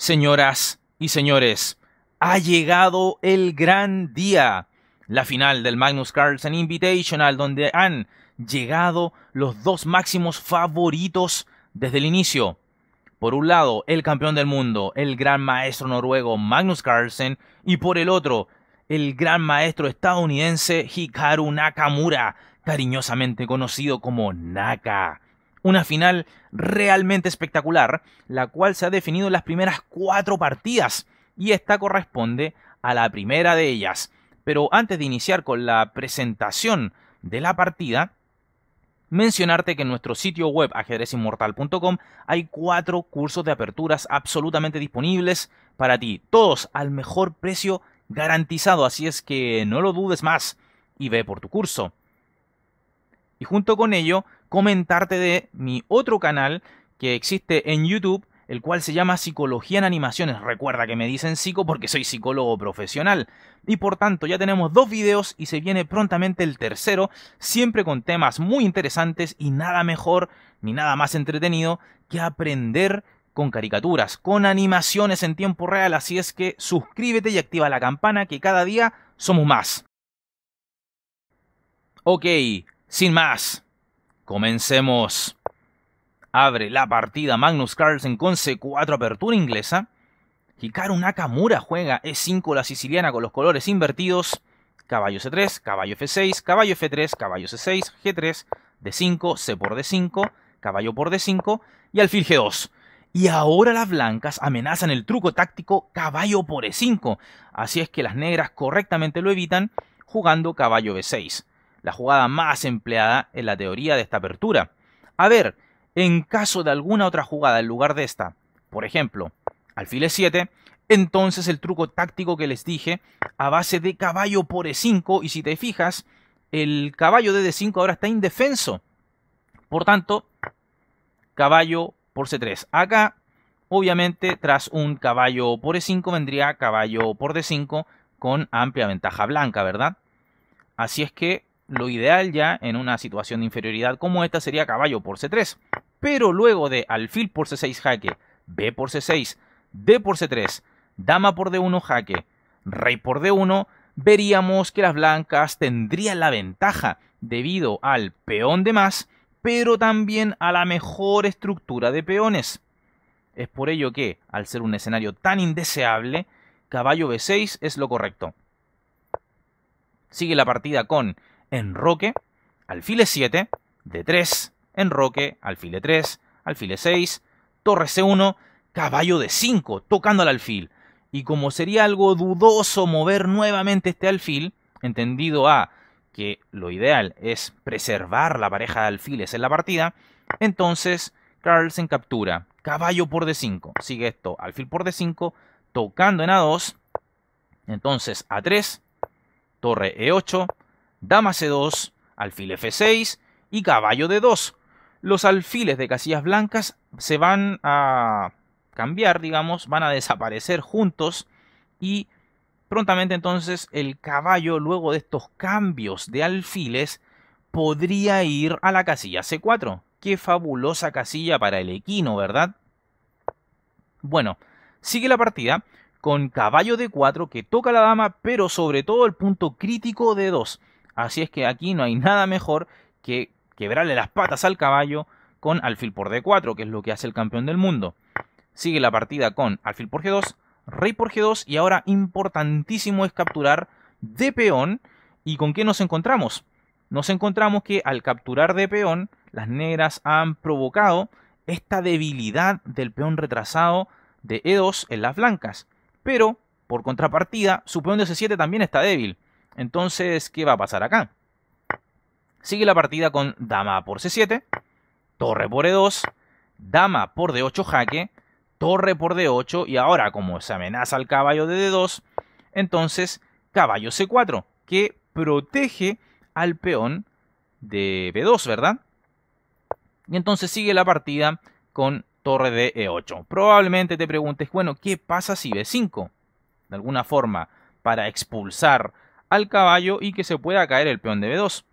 Señoras y señores, ha llegado el gran día, la final del Magnus Carlsen Invitational, donde han llegado los dos máximos favoritos desde el inicio. Por un lado, el campeón del mundo, el gran maestro noruego Magnus Carlsen, y por el otro, el gran maestro estadounidense Hikaru Nakamura, cariñosamente conocido como Naka. Una final realmente espectacular, la cual se ha definido en las primeras 4 partidas, y esta corresponde a la primera de ellas. Pero antes de iniciar con la presentación de la partida, mencionarte que en nuestro sitio web ajedrezinmortal.com hay 4 cursos de aperturas absolutamente disponibles para ti, todos al mejor precio garantizado, así es que no lo dudes más y ve por tu curso. Y junto con ello, comentarte de mi otro canal que existe en YouTube, el cual se llama Psicología en Animaciones. Recuerda que me dicen psico porque soy psicólogo profesional. Y por tanto ya tenemos 2 videos y se viene prontamente el tercero, siempre con temas muy interesantes y nada mejor ni nada más entretenido que aprender con caricaturas, con animaciones en tiempo real. Así es que suscríbete y activa la campana, que cada día somos más. Ok, sin más, comencemos. Abre la partida Magnus Carlsen con C4, apertura inglesa. Hikaru Nakamura juega E5 la siciliana con los colores invertidos. Caballo C3, caballo F6, caballo F3, caballo C6, G3, D5, C por D5, caballo por D5 y alfil G2. Y ahora las blancas amenazan el truco táctico caballo por E5. Así es que las negras correctamente lo evitan jugando caballo B6. La jugada más empleada en la teoría de esta apertura. A ver, en caso de alguna otra jugada en lugar de esta, por ejemplo, alfil E7, entonces el truco táctico que les dije a base de caballo por E5, y si te fijas, el caballo de D5 ahora está indefenso. Por tanto, caballo por C3. Acá, obviamente, tras un caballo por E5 vendría caballo por D5 con amplia ventaja blanca, ¿verdad? Así es que lo ideal ya en una situación de inferioridad como esta sería caballo por C3. Pero luego de alfil por C6 jaque, B por C6, D por C3, dama por D1 jaque, rey por D1, veríamos que las blancas tendrían la ventaja debido al peón de más, pero también a la mejor estructura de peones. Es por ello que, al ser un escenario tan indeseable, caballo B6 es lo correcto. Sigue la partida con enroque, alfil E7, D3, enroque, alfil E3, alfil E6, torre C1, caballo D5, tocando al alfil. Y como sería algo dudoso mover nuevamente este alfil, entendido a que lo ideal es preservar la pareja de alfiles en la partida, entonces Carlsen captura caballo por D5. Sigue esto, alfil por D5, tocando en A2, entonces A3, torre E8, dama C2, alfil F6 y caballo D2. Los alfiles de casillas blancas se van a cambiar, digamos, van a desaparecer juntos y prontamente entonces el caballo, luego de estos cambios de alfiles, podría ir a la casilla C4. Qué fabulosa casilla para el equino, ¿verdad? Bueno, sigue la partida con caballo D4 que toca a la dama, pero sobre todo el punto crítico D2. Así es que aquí no hay nada mejor que quebrarle las patas al caballo con alfil por D4, que es lo que hace el campeón del mundo. Sigue la partida con alfil por G2, rey por G2 y ahora importantísimo es capturar de peón. ¿Y con qué nos encontramos? Nos encontramos que al capturar de peón, las negras han provocado esta debilidad del peón retrasado de E2 en las blancas. Pero, por contrapartida, su peón de C7 también está débil. Entonces, ¿qué va a pasar acá? Sigue la partida con dama por C7, torre por E2, dama por D8 jaque, torre por D8 y ahora como se amenaza el caballo de D2, entonces caballo C4, que protege al peón de B2, ¿verdad? Y entonces sigue la partida con torre de E8. Probablemente te preguntes, bueno, ¿qué pasa si B5? De alguna forma, para expulsar al caballo y que se pueda caer el peón de B2.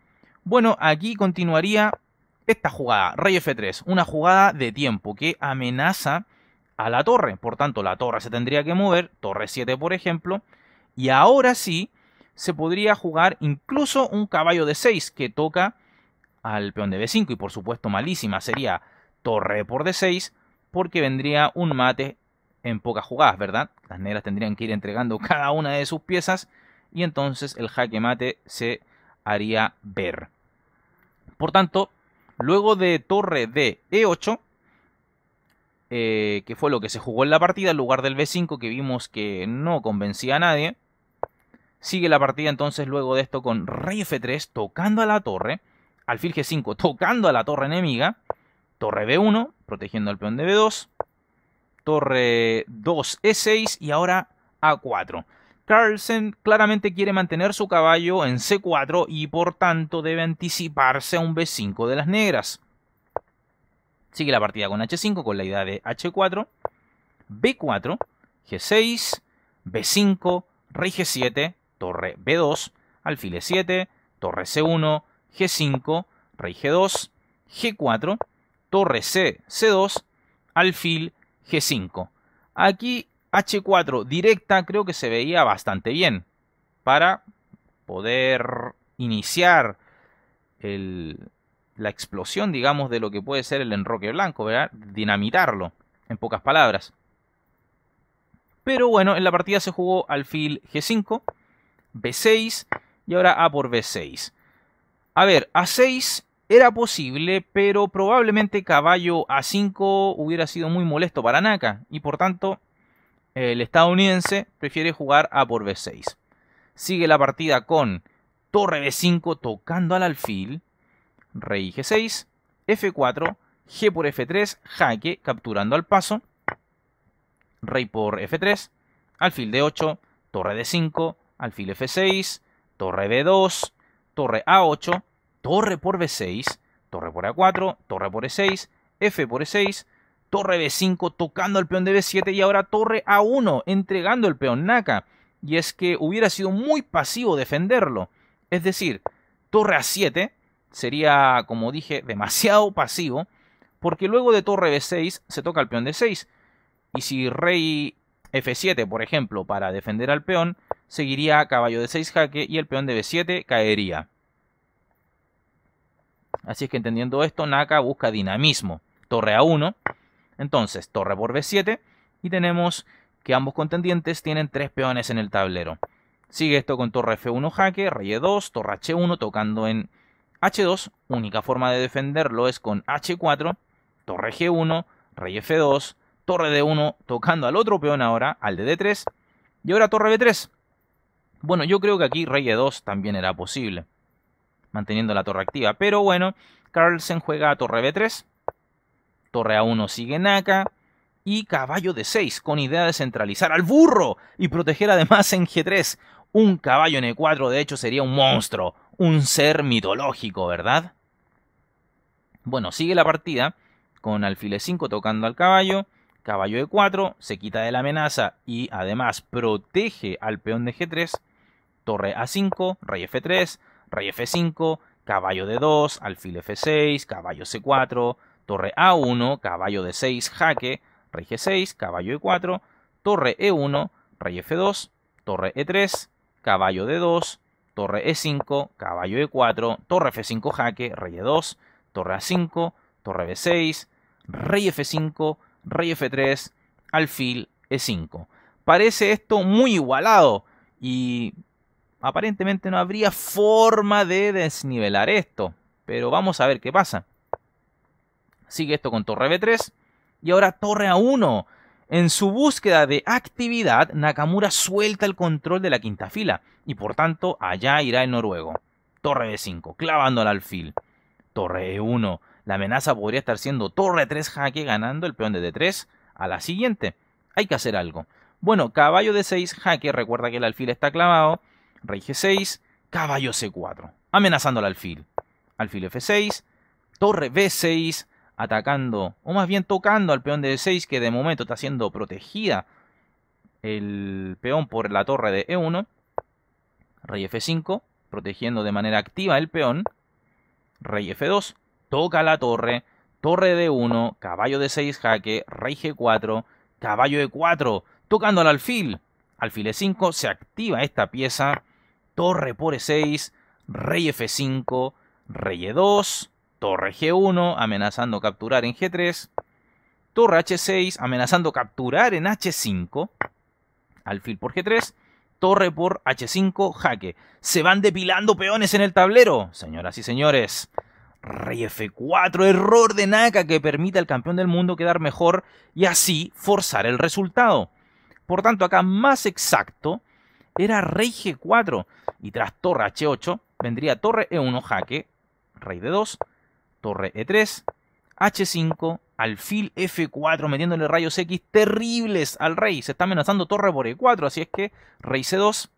Bueno, aquí continuaría esta jugada, rey F3, una jugada de tiempo que amenaza a la torre. Por tanto, la torre se tendría que mover, torre 7 por ejemplo, y ahora sí se podría jugar incluso un caballo de 6 que toca al peón de B5 y por supuesto malísima sería torre por D6 porque vendría un mate en pocas jugadas, ¿verdad? Las negras tendrían que ir entregando cada una de sus piezas y entonces el jaque mate se haría ver. Por tanto, luego de torre de E8, que fue lo que se jugó en la partida, en lugar del B5 que vimos que no convencía a nadie, sigue la partida entonces luego de esto con rey F3 tocando a la torre, alfil G5 tocando a la torre enemiga, torre B1 protegiendo al peón de B2, torre 2 E6 y ahora A4. Carlsen claramente quiere mantener su caballo en C4 y por tanto debe anticiparse a un B5 de las negras. Sigue la partida con H5 con la idea de H4, B4, G6, B5, rey G7, torre B2, alfil E7, torre C1, G5, rey G2, G4, torre C, C2, alfil G5. Aquí H4 directa creo que se veía bastante bien para poder iniciar la explosión, digamos, de lo que puede ser el enroque blanco, ¿verdad? Dinamitarlo, en pocas palabras. Pero bueno, en la partida se jugó alfil G5, B6 y ahora A por B6. A ver, A6 era posible, pero probablemente caballo A5 hubiera sido muy molesto para Naka y por tanto el estadounidense prefiere jugar A por B6. Sigue la partida con torre B5 tocando al alfil, rey G6, F4, G por F3, jaque, capturando al paso, rey por F3, alfil D8, torre D5, alfil F6, torre B2, torre A8, torre por B6, torre por A4, torre por E6, F por E6, torre B5 tocando al peón de B7 y ahora torre A1 entregando el peón Naka. Y es que hubiera sido muy pasivo defenderlo. Es decir, torre A7 sería, como dije, demasiado pasivo porque luego de torre B6 se toca el peón D6. Y si rey F7, por ejemplo, para defender al peón, seguiría caballo D6 jaque y el peón de B7 caería. Así es que entendiendo esto, Naka busca dinamismo. Torre A1. Entonces, torre por B7 y tenemos que ambos contendientes tienen 3 peones en el tablero. Sigue esto con torre F1 jaque, rey E2, torre H1 tocando en H2. Única forma de defenderlo es con H4, torre G1, rey F2, torre D1 tocando al otro peón ahora, al de D3 y ahora torre B3. Bueno, yo creo que aquí rey E2 también era posible, manteniendo la torre activa, pero bueno, Carlsen juega a torre B3. Torre A1 sigue Naka. Y caballo de 6 con idea de centralizar al burro y proteger además en G3. Un caballo en E4 de hecho sería un monstruo, un ser mitológico, ¿verdad? Bueno, sigue la partida con alfil E5 tocando al caballo. Caballo E4 se quita de la amenaza y además protege al peón de G3. Torre A5, rey F3, rey F5, caballo D2, alfil F6, caballo C4, torre A1, caballo D6, jaque, rey G6, caballo E4, torre E1, rey F2, torre E3, caballo D2, torre E5, caballo E4, torre F5 jaque, rey E2, torre A5, torre B6, rey F5, rey F3, alfil E5. Parece esto muy igualado y aparentemente no habría forma de desnivelar esto, pero vamos a ver qué pasa. Sigue esto con torre B3 y ahora torre A1. En su búsqueda de actividad, Nakamura suelta el control de la quinta fila y por tanto allá irá el noruego. Torre B5, clavando al alfil. Torre E1. La amenaza podría estar siendo torre 3 jaque ganando el peón de D3 a la siguiente. Hay que hacer algo. Bueno, caballo D6 jaque, recuerda que el alfil está clavado. Rey G6, caballo C4, amenazando al alfil. Alfil F6, torre B6, atacando, o más bien tocando al peón de D6, que de momento está siendo protegida el peón por la torre de E1. Rey F5, protegiendo de manera activa el peón. Rey F2, toca la torre, torre D1, caballo D6 jaque, rey G4, caballo E4, tocando al alfil. Alfil E5, se activa esta pieza. Torre por E6, rey F5, rey E2, torre G1, amenazando capturar en G3. Torre H6, amenazando capturar en H5. Alfil por G3. Torre por H5, jaque. Se van depilando peones en el tablero, señoras y señores. Rey F4, error de Naka que permite al campeón del mundo quedar mejor y así forzar el resultado. Por tanto, acá más exacto era rey G4 y tras torre H8 vendría torre E1 jaque, rey D2, torre E3, H5, alfil F4 metiéndole rayos X terribles al rey. Se está amenazando torre por E4, así es que rey C2,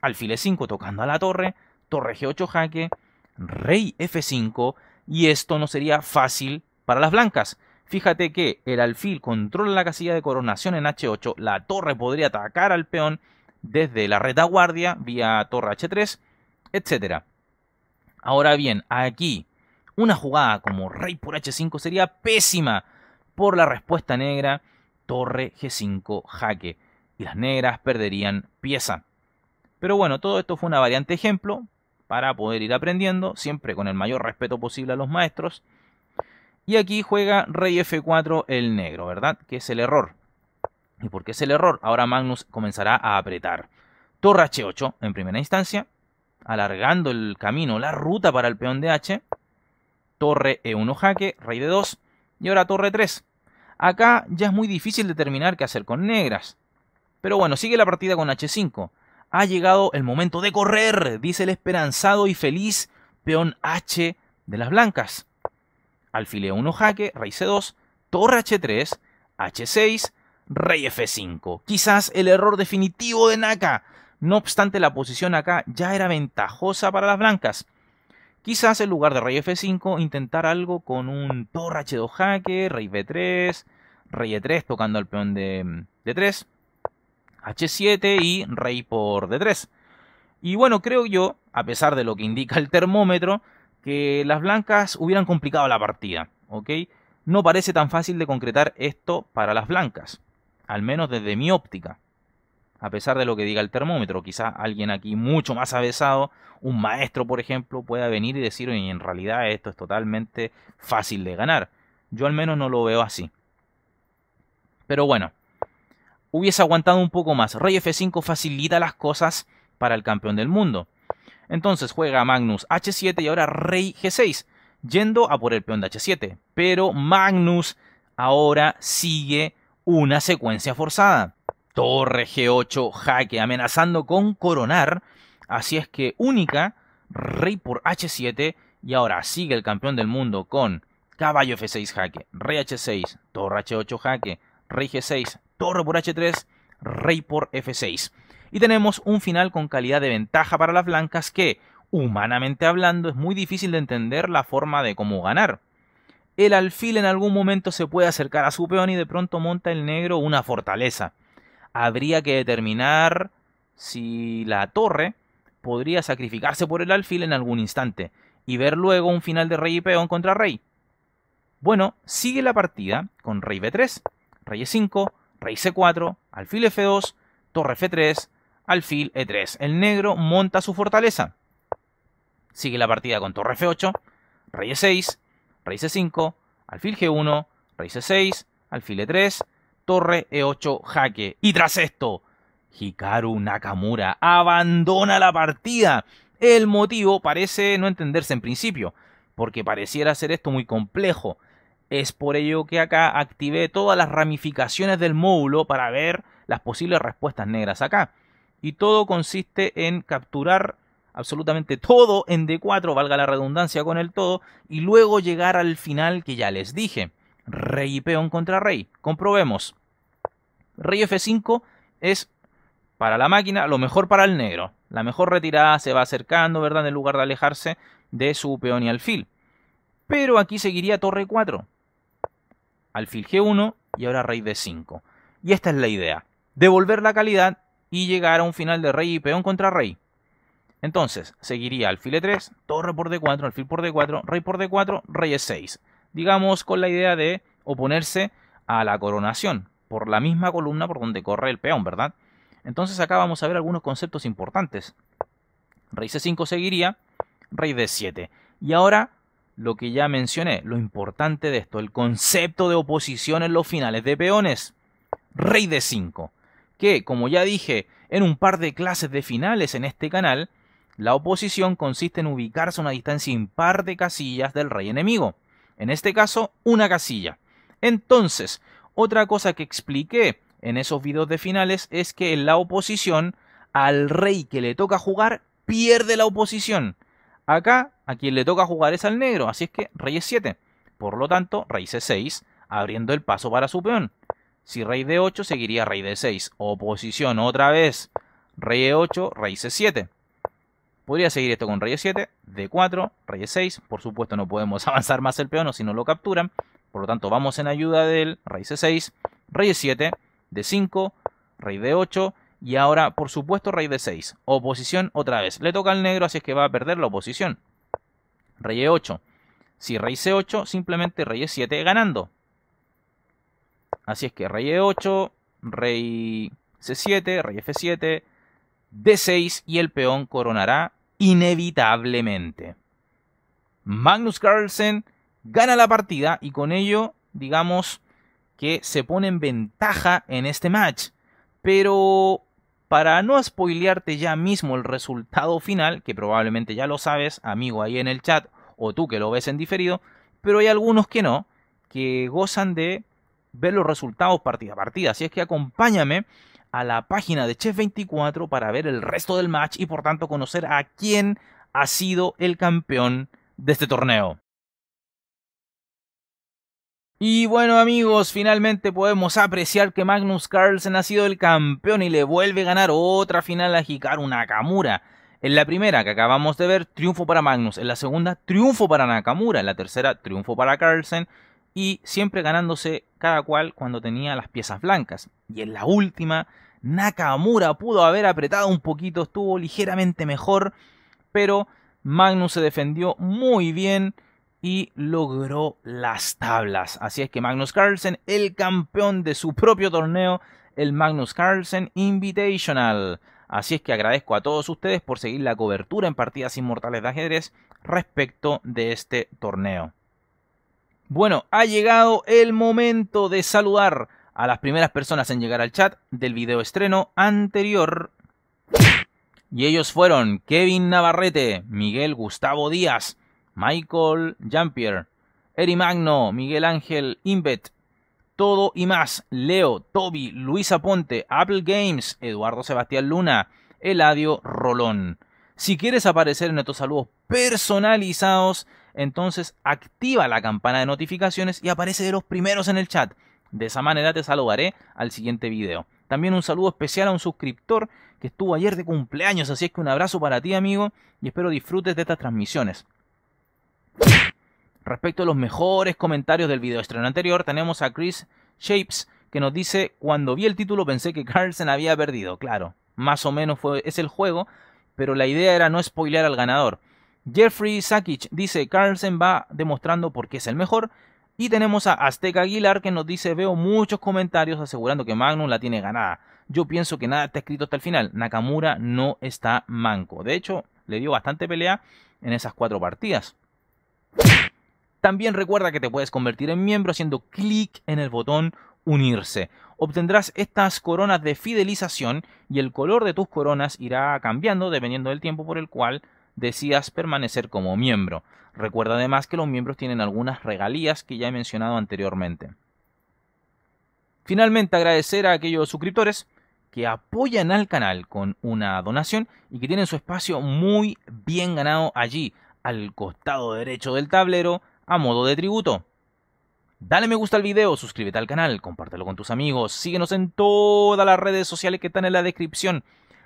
alfil E5 tocando a la torre G8 jaque, rey F5 y esto no sería fácil para las blancas. Fíjate que el alfil controla la casilla de coronación en H8, la torre podría atacar al peón desde la retaguardia vía torre H3, etc. Ahora bien, aquí una jugada como rey por H5 sería pésima por la respuesta negra, torre G5 jaque, y las negras perderían pieza. Pero bueno, todo esto fue una variante ejemplo para poder ir aprendiendo, siempre con el mayor respeto posible a los maestros. Y aquí juega rey F4 el negro, ¿verdad? Que es el error. ¿Y por qué es el error? Ahora Magnus comenzará a apretar. Torre H8 en primera instancia, alargando el camino, la ruta para el peón de H. Torre E1 jaque, rey D2 y ahora torre 3. Acá ya es muy difícil determinar qué hacer con negras. Pero bueno, sigue la partida con H5. Ha llegado el momento de correr, dice el esperanzado y feliz peón H de las blancas. Alfil E1 jaque, rey C2, torre H3, H6, rey F5. Quizás el error definitivo de Naka. No obstante, la posición acá ya era ventajosa para las blancas. Quizás en lugar de rey F5 intentar algo con un torre H2 jaque, rey B3, rey E3 tocando al peón de D3, H7 y rey por D3. Y bueno, creo yo, a pesar de lo que indica el termómetro, que las blancas hubieran complicado la partida, ¿ok? No parece tan fácil de concretar esto para las blancas, al menos desde mi óptica. A pesar de lo que diga el termómetro, quizá alguien aquí mucho más avesado, un maestro por ejemplo, pueda venir y decir, oye, en realidad esto es totalmente fácil de ganar. Yo al menos no lo veo así. Pero bueno, hubiese aguantado un poco más. Rey F5 facilita las cosas para el campeón del mundo. Entonces juega Magnus H7 y ahora rey G6, yendo a por el peón de H7. Pero Magnus ahora sigue una secuencia forzada. Torre G8 jaque, amenazando con coronar. Así es que única, rey por H7 y ahora sigue el campeón del mundo con caballo F6 jaque, rey H6, torre H8 jaque, rey G6, torre por H3, rey por F6. Y tenemos un final con calidad de ventaja para las blancas que, humanamente hablando, es muy difícil de entender la forma de cómo ganar. El alfil en algún momento se puede acercar a su peón y de pronto monta el negro una fortaleza. Habría que determinar si la torre podría sacrificarse por el alfil en algún instante y ver luego un final de rey y peón contra rey. Bueno, sigue la partida con rey B3, rey E5, rey C4, alfil F2, torre F3, alfil E3. El negro monta su fortaleza. Sigue la partida con torre F8, rey E6, rey C5, alfil G1, rey C6, alfil E3, torre E8 jaque. Y tras esto, Hikaru Nakamura abandona la partida. El motivo parece no entenderse en principio, porque pareciera ser esto muy complejo. Es por ello que acá activé todas las ramificaciones del módulo para ver las posibles respuestas negras acá. Y todo consiste en capturar absolutamente todo en D4, valga la redundancia con el todo, y luego llegar al final que ya les dije. Rey y peón contra rey. Comprobemos. Rey F5 es para la máquina lo mejor para el negro. La mejor retirada se va acercando, ¿verdad? En lugar de alejarse de su peón y alfil. Pero aquí seguiría torre 4. Alfil G1 y ahora rey D5. Y esta es la idea. Devolver la calidad y llegar a un final de rey y peón contra rey. Entonces, seguiría alfil E3, torre por D4, alfil por D4, rey por D4, rey E6. Digamos con la idea de oponerse a la coronación. por la misma columna por donde corre el peón, ¿verdad? Entonces acá vamos a ver algunos conceptos importantes. Rey C5 seguiría, rey D7. Y ahora, lo que ya mencioné, lo importante de esto, el concepto de oposición en los finales de peones. Rey D5, que como ya dije en un par de clases de finales en este canal, la oposición consiste en ubicarse a una distancia impar de casillas del rey enemigo. En este caso, una casilla. Entonces, otra cosa que expliqué en esos videos de finales es que en la oposición, al rey que le toca jugar, pierde la oposición. Acá, a quien le toca jugar es al negro, así es que rey E7. Por lo tanto, rey C6, abriendo el paso para su peón. Si rey D8, seguiría rey D6. Oposición otra vez. Rey E8, rey C7. Podría seguir esto con rey E7, D4, rey E6. Por supuesto no podemos avanzar más el peón o si no lo capturan. Por lo tanto vamos en ayuda del rey C6, rey E7, D5, rey D8 y ahora por supuesto rey D6. Oposición otra vez. Le toca al negro así es que va a perder la oposición. Rey E8. Si rey C8, simplemente rey E7 ganando. Así es que rey E8, rey C7, rey F7, D6 y el peón coronará inevitablemente. Magnus Carlsen gana la partida y con ello, digamos que se pone en ventaja en este match. Pero para no spoilearte ya mismo el resultado final, que probablemente ya lo sabes, amigo ahí en el chat, o tú que lo ves en diferido, pero hay algunos que no, que gozan de ver los resultados partida a partida. Así es que acompáñame a la página de Chef24 para ver el resto del match y por tanto conocer a quién ha sido el campeón de este torneo. Y bueno amigos, finalmente podemos apreciar que Magnus Carlsen ha sido el campeón y le vuelve a ganar otra final a Hikaru Nakamura. En la primera que acabamos de ver, triunfo para Magnus. En la segunda, triunfo para Nakamura. En la tercera, triunfo para Carlsen. Y siempre ganándose cada cual cuando tenía las piezas blancas. Y en la última, Nakamura pudo haber apretado un poquito, estuvo ligeramente mejor, pero Magnus se defendió muy bien y logró las tablas. Así es que Magnus Carlsen, el campeón de su propio torneo, el Magnus Carlsen Invitational. Así es que agradezco a todos ustedes por seguir la cobertura en partidas inmortales de ajedrez respecto de este torneo. Bueno, ha llegado el momento de saludar a las primeras personas en llegar al chat del video estreno anterior. Y ellos fueron Kevin Navarrete, Miguel Gustavo Díaz, Michael Jean-Pierre, Eri Magno, Miguel Ángel Invet, Todo y Más, Leo, Toby, Luisa Ponte, Apple Games, Eduardo Sebastián Luna, Eladio Rolón. Si quieres aparecer en estos saludos personalizados, entonces activa la campana de notificaciones y aparece de los primeros en el chat. De esa manera te saludaré al siguiente video. También un saludo especial a un suscriptor que estuvo ayer de cumpleaños, así es que un abrazo para ti amigo y espero disfrutes de estas transmisiones. Respecto a los mejores comentarios del video estreno anterior, tenemos a Chris Shapes que nos dice: cuando vi el título pensé que Carlsen había perdido. Claro, más o menos es el juego, pero la idea era no spoilear al ganador. Jeffrey Sakic dice: Carlsen va demostrando por qué es el mejor. Y tenemos a Azteca Aguilar que nos dice: veo muchos comentarios asegurando que Magnus la tiene ganada. Yo pienso que nada está escrito hasta el final. Nakamura no está manco. De hecho, le dio bastante pelea en esas 4 partidas. También recuerda que te puedes convertir en miembro haciendo clic en el botón unirse. Obtendrás estas coronas de fidelización y el color de tus coronas irá cambiando dependiendo del tiempo por el cual decidas permanecer como miembro. Recuerda además que los miembros tienen algunas regalías que ya he mencionado anteriormente. Finalmente, agradecer a aquellos suscriptores que apoyan al canal con una donación y que tienen su espacio muy bien ganado allí, al costado derecho del tablero, a modo de tributo. Dale me gusta al video, suscríbete al canal, compártelo con tus amigos, síguenos en todas las redes sociales que están en la descripción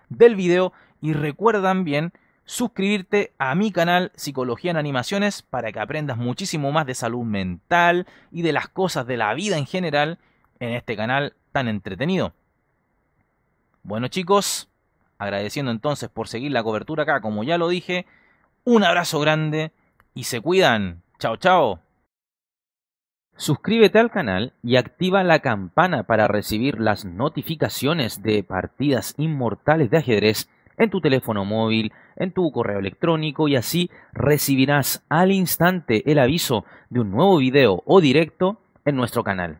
del video y recuerda también suscribirte a mi canal Psicología en Animaciones para que aprendas muchísimo más de salud mental y de las cosas de la vida en general en este canal tan entretenido. Bueno chicos, agradeciendo entonces por seguir la cobertura acá, como ya lo dije, un abrazo grande y se cuidan. Chao, chao. Suscríbete al canal y activa la campana para recibir las notificaciones de partidas inmortales de ajedrez en tu teléfono móvil, en tu correo electrónico, y así recibirás al instante el aviso de un nuevo video o directo en nuestro canal.